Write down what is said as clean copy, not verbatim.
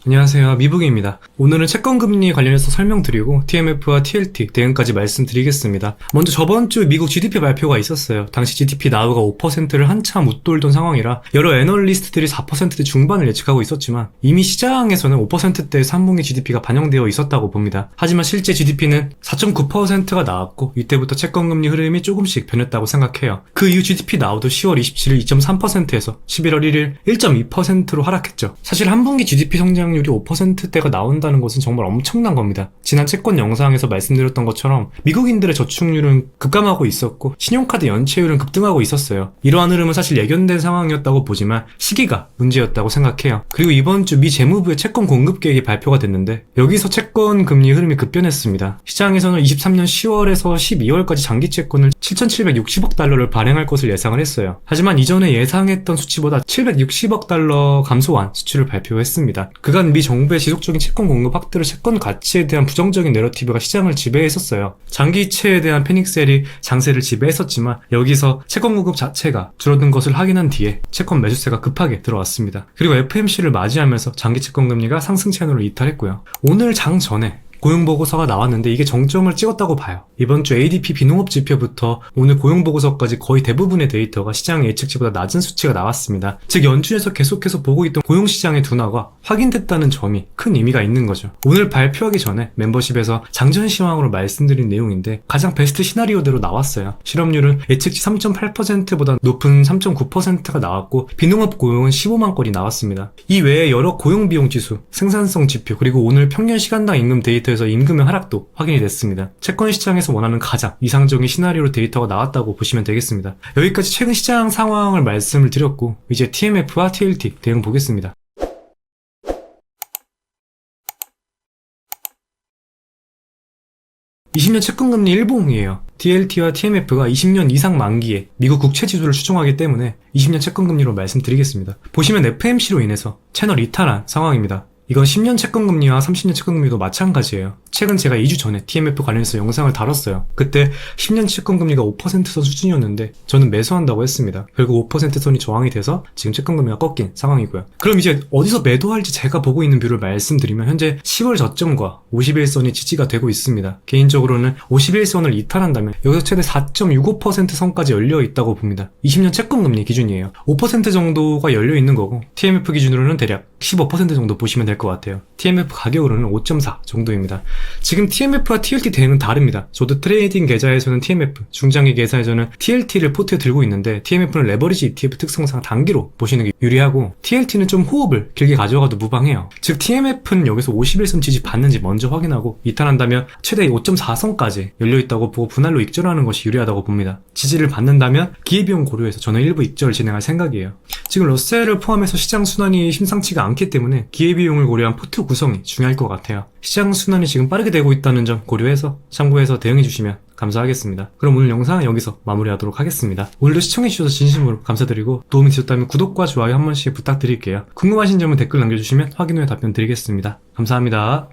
안녕하세요, 미북입니다. 오늘은 채권금리 관련해서 설명드리고 TMF와 TLT 대응까지 말씀드리겠습니다. 먼저 저번 주 미국 GDP 발표가 있었어요. 당시 GDP 나우가 5%를 한참 웃돌던 상황이라 여러 애널리스트들이 4%대 중반을 예측하고 있었지만 이미 시장에서는 5%대 3분기 GDP가 반영되어 있었다고 봅니다. 하지만 실제 GDP는 4.9%가 나왔고 이때부터 채권금리 흐름이 조금씩 변했다고 생각해요. 그 이후 GDP 나우도 10월 27일 2.3%에서 11월 1일 1.2%로 하락했죠. 사실 한 분기 GDP 성장률이 5%대가 나온다는 것은 정말 엄청난 겁니다. 지난 채권 영상에서 말씀드렸던 것처럼 미국인들의 저축률은 급감하고 있었고 신용카드 연체율은 급등하고 있었어요. 이러한 흐름은 사실 예견된 상황이었다고 보지만 시기가 문제였다고 생각해요. 그리고 이번 주 미 재무부의 채권 공급 계획이 발표가 됐는데 여기서 채권 금리 흐름이 급변했습니다. 시장에서는 23년 10월에서 12월까지 장기 채권을 7,760억 달러를 발행할 것을 예상을 했어요. 하지만 이전에 예상했던 수치보다 760억 달러 감소한 수치를 발표했습니다. 그간 미 정부의 지속적인 채권 공급 확대로 채권 가치에 대한 부정적인 내러티브가 시장을 지배했었어요. 장기채에 대한 패닉셀이 장세를 지배했었지만 여기서 채권 공급 자체가 줄어든 것을 확인한 뒤에 채권 매수세가 급하게 들어왔습니다. 그리고 FMC를 맞이하면서 장기 채권 금리가 상승 채널을 이탈했고요. 오늘 장 전에 고용보고서가 나왔는데 이게 정점을 찍었다고 봐요. 이번 주 ADP 비농업 지표부터 오늘 고용보고서까지 거의 대부분의 데이터가 시장 예측치보다 낮은 수치가 나왔습니다. 즉 연준에서 계속해서 보고 있던 고용시장의 둔화가 확인됐다는 점이 큰 의미가 있는 거죠. 오늘 발표하기 전에 멤버십에서 장전시황으로 말씀드린 내용인데 가장 베스트 시나리오대로 나왔어요. 실업률은 예측치 3.8%보다 높은 3.9%가 나왔고 비농업 고용은 15만 건이 나왔습니다. 이 외에 여러 고용비용 지수, 생산성 지표, 그리고 오늘 평년 시간당 임금 데이터에서 임금의 하락도 확인이 됐습니다. 채권 시장에서 원하는 가장 이상적인 시나리오로 데이터가 나왔다고 보시면 되겠습니다. 여기까지 최근 시장 상황을 말씀을 드렸고 이제 TMF와 TLT 대응 보겠습니다. (20년) 채권금리 일봉이에요. TLT와 TMF가 20년 이상 만기에 미국 국채지수를 추종하기 때문에 20년 채권금리로 말씀드리겠습니다. 보시면 FMC로 인해서 채널 이탈한 상황입니다. 이건 10년 채권금리와 30년 채권금리도 마찬가지예요. 최근 제가 2주 전에 TMF 관련해서 영상을 다뤘어요. 그때 10년 채권금리가 5%선 수준이었는데 저는 매수한다고 했습니다. 결국 5%선이 저항이 돼서 지금 채권금리가 꺾인 상황이고요. 그럼 이제 어디서 매도할지 제가 보고 있는 뷰를 말씀드리면 현재 10월 저점과 51선이 지지가 되고 있습니다. 개인적으로는 51선을 이탈한다면 여기서 최대 4.65% 선까지 열려 있다고 봅니다. 20년 채권금리 기준이에요. 5% 정도가 열려 있는 거고 TMF 기준으로는 대략 15% 정도 보시면 될 것 같아요. TMF 가격으로는 5.4 정도입니다. 지금 TMF와 TLT 대응은 다릅니다. 저도 트레이딩 계좌에서는 TMF, 중장기 계좌에서는 TLT를 포트에 들고 있는데 TMF는 레버리지 ETF 특성상 단기로 보시는 게 유리하고 TLT는 좀 호흡을 길게 가져가도 무방해요. 즉 TMF는 여기서 51선 지지 받는지 먼저 확인하고 이탈한다면 최대 5.4선까지 열려있다고 보고 분할로 익절하는 것이 유리하다고 봅니다. 지지를 받는다면 기회비용 고려해서 저는 일부 익절을 진행할 생각이에요. 지금 러셀을 포함해서 시장 순환이 심상치가 않기 때문에 기회비용을 고려한 포트 구성이 중요할 것 같아요. 시장 순환이 지금 빠르게 되고 있다는 점 고려해서 참고해서 대응해주시면 감사하겠습니다. 그럼 오늘 영상은 여기서 마무리하도록 하겠습니다. 오늘도 시청해주셔서 진심으로 감사드리고 도움이 되셨다면 구독과 좋아요 한 번씩 부탁드릴게요. 궁금하신 점은 댓글 남겨주시면 확인 후에 답변 드리겠습니다. 감사합니다.